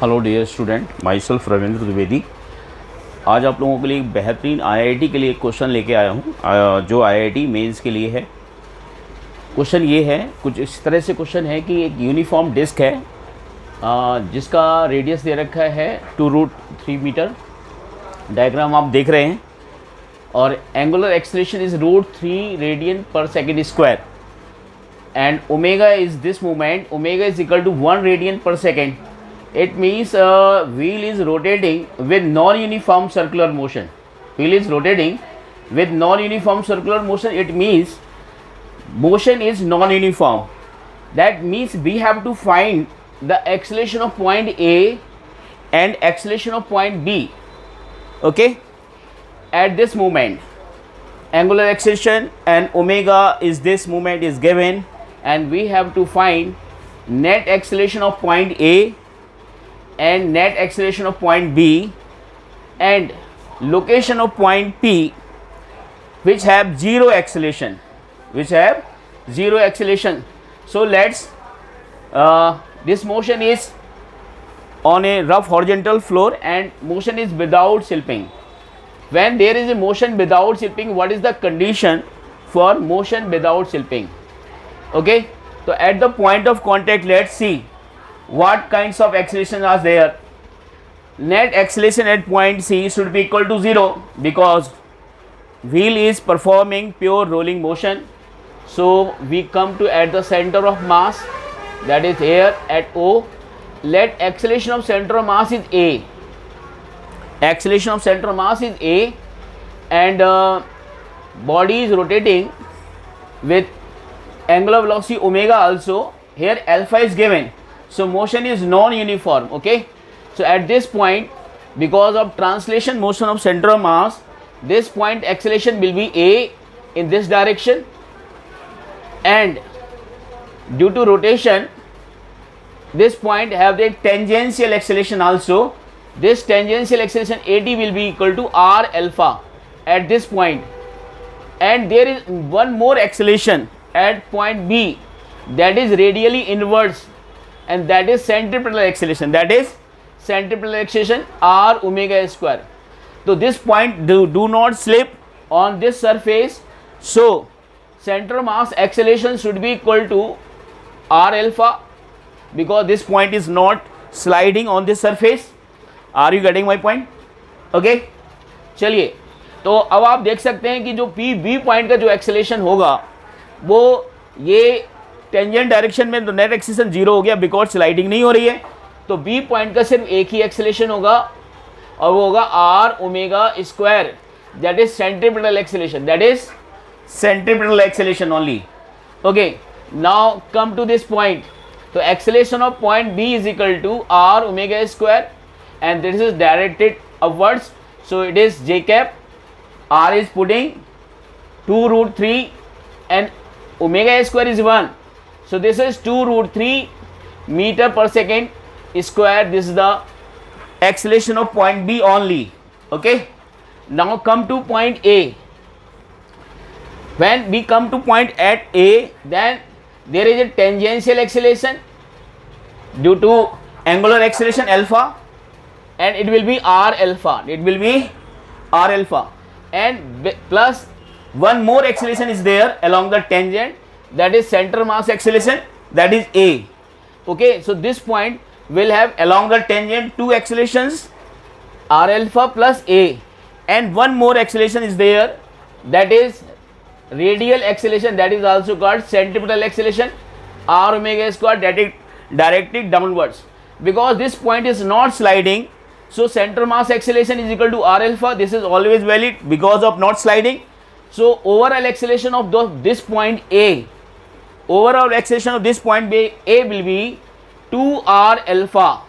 Hello dear student, myself Ravindra Dwivedi. आज आप लोगों के लिए एक बेहतरीन आईआईटी के लिए एक क्वेश्चन लेके आया हूँ, जो आईआईटी मेंस के लिए है। क्वेश्चन ये है, कुछ इस तरह से क्वेश्चन है कि एक यूनिफॉर्म डिस्क है जिसका रेडियस दे रखा है 2√3 मीटर। डायग्राम आप देख रहे हैं और एंगुलर एक्सेलरेशन इज √3 रेडियन पर second square and omega is this moment. Omega is equal to 1 radian per second. It means wheel is rotating with non-uniform circular motion. Wheel is rotating with non-uniform circular motion. It means motion is non-uniform. That means we have to find the acceleration of point A and acceleration of point B. Okay, at this moment angular acceleration and omega is this moment is given, and we have to find net acceleration of point A and net acceleration of point B and location of point P which have zero acceleration, So let's this motion is on a rough horizontal floor and motion is without sloping. When there is a motion without sloping, what is the condition for motion without sloping? Okay, so at the point of contact, let's see what kinds of acceleration are there. Net acceleration at point C should be equal to 0 because wheel is performing pure rolling motion. So we come to at the center of mass, that is here at O. Let acceleration of center of mass is A. Acceleration of center of mass is A, and body is rotating with angular velocity omega also. Here alpha is given, so motion is non-uniform. Okay, so at this point, because of translation motion of center of mass, this point acceleration will be A in this direction, and due to rotation this point have the tangential acceleration also. This tangential acceleration AT will be equal to R alpha at this point, and there is one more acceleration at point B, that is radially inwards, and that is centripetal acceleration, R omega square. So this point do not slip on this surface, so center mass acceleration should be equal to R alpha because this point is not sliding on this surface. Are you getting my point? Okay, चलिए, तो अब आप देख सकते हैं कि जो B point का जो एक्सेलेरेशन होगा वो ये टेंजेंट डायरेक्शन में तो नेट एक्सेलेरेशन 0 हो गया बिकॉज स्लाइडिंग नहीं हो रही है, तो बी पॉइंट का सिर्फ एक ही एक्सेलेरेशन होगा और वो होगा R omega square, that is centripetal acceleration only. Okay, now come to this point. तो acceleration of point B is equal to R omega square and this is directed upwards, so it is j cap. R is putting 2√3 and omega square is 1, so this is 2√3 meter per second square. This is the acceleration of point B only. Okay, now come to point A. When we come to point at A, then there is a tangential acceleration due to angular acceleration alpha, and it will be R alpha, and plus one more acceleration is there along the tangent, that is center mass acceleration, that is A. Okay, so this point will have along the tangent two accelerations, R alpha plus A, and one more acceleration is there, that is radial acceleration, that is also called centripetal acceleration, R omega square, that is directed downwards. Because this point is not sliding, so center mass acceleration is equal to R alpha. This is always valid because of not sliding. So overall acceleration of this point A, will be 2R alpha.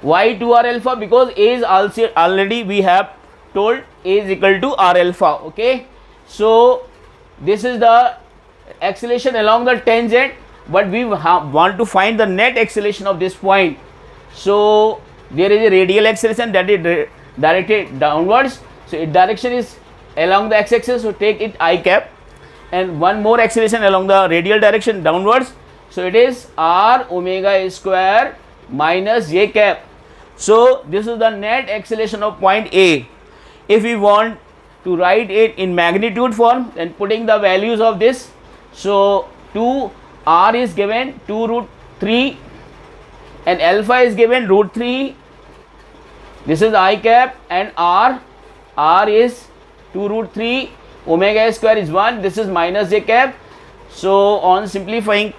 Why 2R alpha? Because A is also already we have told A is equal to R alpha. Okay, so this is the acceleration along the tangent, but we want to find the net acceleration of this point. So there is a radial acceleration that is directed downwards, so its direction is along the x-axis, so take it I cap, and one more acceleration along the radial direction downwards, so it is R omega square minus j cap. So this is the net acceleration of point A. If we want to write it in magnitude form, then putting the values of this, so 2 r is given 2 root 3 and alpha is given root 3. This is I cap, and r is 2 root 3, omega square is 1, this is minus j cap. So on simplifying,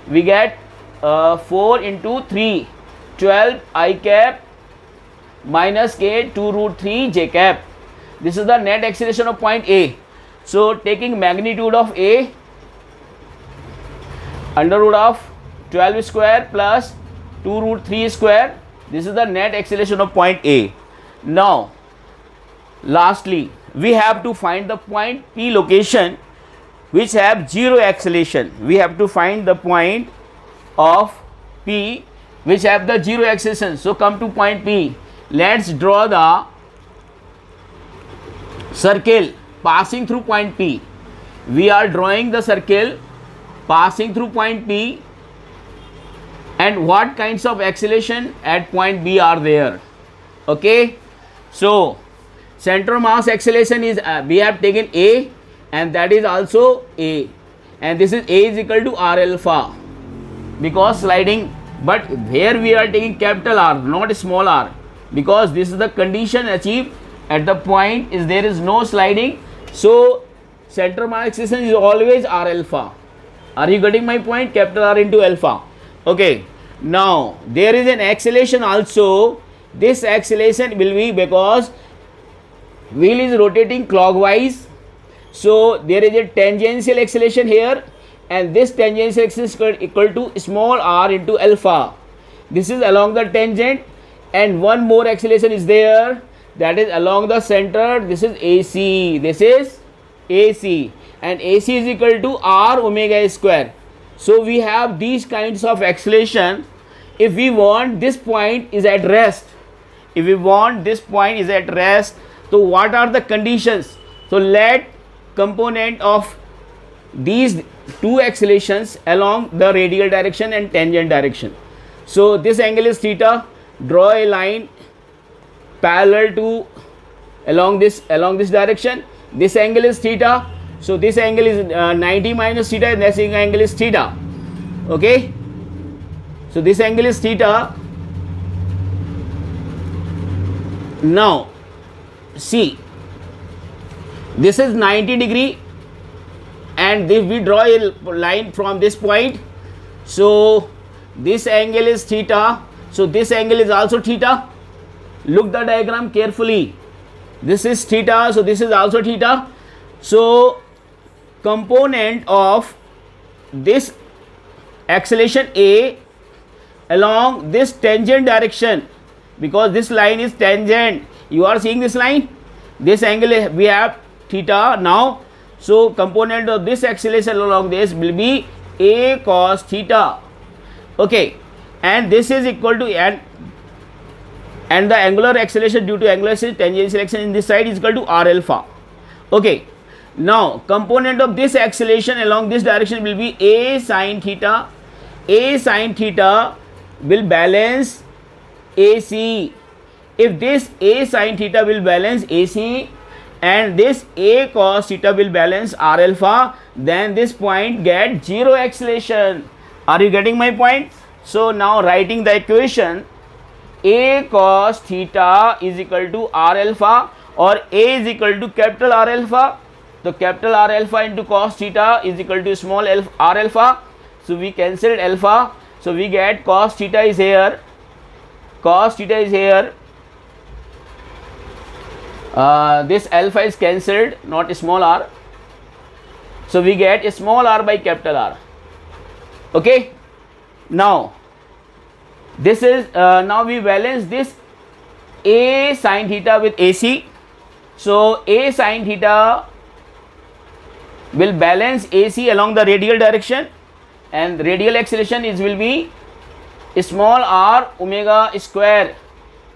we get 4 into 3, 12 I cap minus k 2 root 3 j cap. This is the net acceleration of point A. So taking magnitude of A, under root of 12 square plus 2 root 3 square, this is the net acceleration of point A. Now lastly, we have to find the point P location which have zero acceleration. We have to find the point of P which have the zero acceleration. So come to point P. Let's draw the circle passing through point P. We are drawing the circle passing through point P, and what kinds of acceleration at point B are there. Okay, so center mass acceleration is we have taken A, and that is also A, and this is A is equal to R alpha because sliding, but here we are taking capital R, not small r, because this is the condition achieved at the point is there is no sliding. So center mass acceleration is always R alpha. Are you getting my point? Capital R into alpha. Okay, now there is an acceleration also. This acceleration will be because wheel is rotating clockwise, so there is a tangential acceleration here, and this tangential acceleration is equal to small r into alpha. This is along the tangent, and one more acceleration is there, that is along the center. This is AC. This is AC, and AC is equal to r omega square. So we have these kinds of acceleration. If we want this point is at rest, if we want this point is at rest, so what are the conditions? So let component of these two accelerations along the radial direction and tangent direction. So this angle is theta. Draw a line parallel to along this direction. This angle is theta. So this angle is 90 minus theta, and this angle is theta. Okay, so this angle is theta. Now see, this is 90 degree, and if we draw a line from this point, so this angle is theta, so this angle is also theta. Look the diagram carefully. This is theta, so this is also theta. So component of this acceleration A along this tangent direction, because this line is tangent, you are seeing this line, this angle we have theta now. So component of this acceleration along this will be A cos theta. Okay, and this is equal to and the angular acceleration due to angular acceleration, tangential acceleration in this side is equal to R alpha. Okay, now component of this acceleration along this direction will be A sin theta. A sin theta will balance AC. If this A sin theta will balance AC and this A cos theta will balance R alpha, then this point get zero acceleration. Are you getting my point? So now writing the equation, A cos theta is equal to R alpha, or A is equal to capital R alpha. So capital R alpha into cos theta is equal to small r alpha. So we cancelled alpha. So we get cos theta is here. Cos theta is here. This alpha is cancelled, not small r. So we get a small r by capital R. Okay. Now this is now we balance this A sin theta with AC. So A sin theta will balance AC along the radial direction, and radial acceleration will be small r omega square,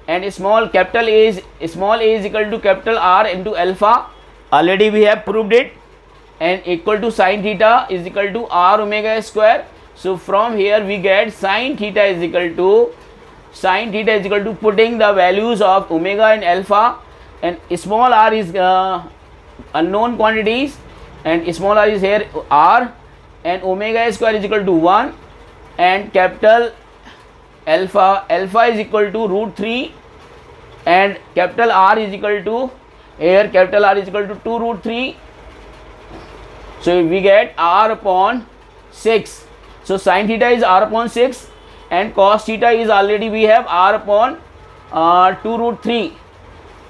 and small A is equal to capital R into alpha. Already we have proved it, and equal to sin theta is equal to r omega square, So from here we get sin theta is equal to putting the values of omega and alpha, and small r is unknown quantities, and small r is here r, and omega square is equal to 1, and capital alpha is equal to root 3, and capital R is equal to, here capital R is equal to 2 root 3. So we get r upon 6. So sin theta is r upon 6, and cos theta is already we have r upon 2 root 3.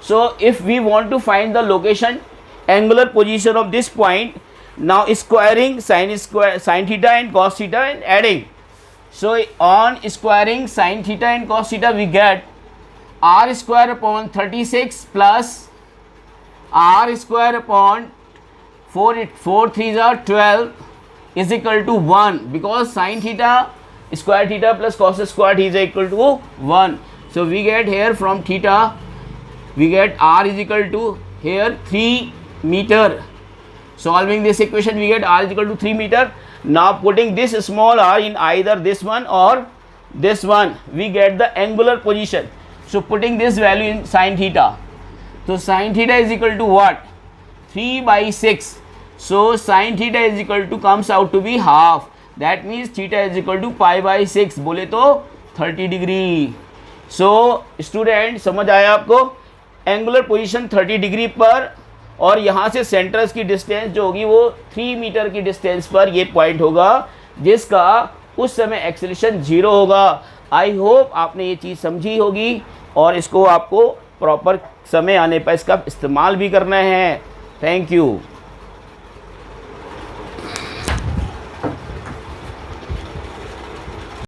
So if we want to find the location, angular position of this point, now squaring sin theta and cos theta and adding. So on squaring sin theta and cos theta we get r square upon 36 plus r square upon 4 3s are 12 is equal to 1, because sin theta square theta plus cos square theta is equal to 1. So we get here from theta we get r is equal to here 3 meter. Solving this equation we get r is equal to 3 meter. Now putting this small r in either this one or this one, we get the angular position. So putting this value in sin theta, so sin theta is equal to what? 3 by 6. So sin theta is equal to comes out to be half. That means theta is equal to pi by 6, बोले तो 30 degree. So student समझ आया आपको? Angular position 30 degree पर, और यहाँ से centres की डिस्टेंस जो होगी वो 3 मीटर की डिस्टेंस पर ये पॉइंट होगा, जिसका उस समय एक्सेलरेशन 0 होगा. आई होप आपने ये चीज़ समझी होगी, और इसको आपको प्रॉपर समय आने पर इसका इस्तेमाल भी करना है. Thank you.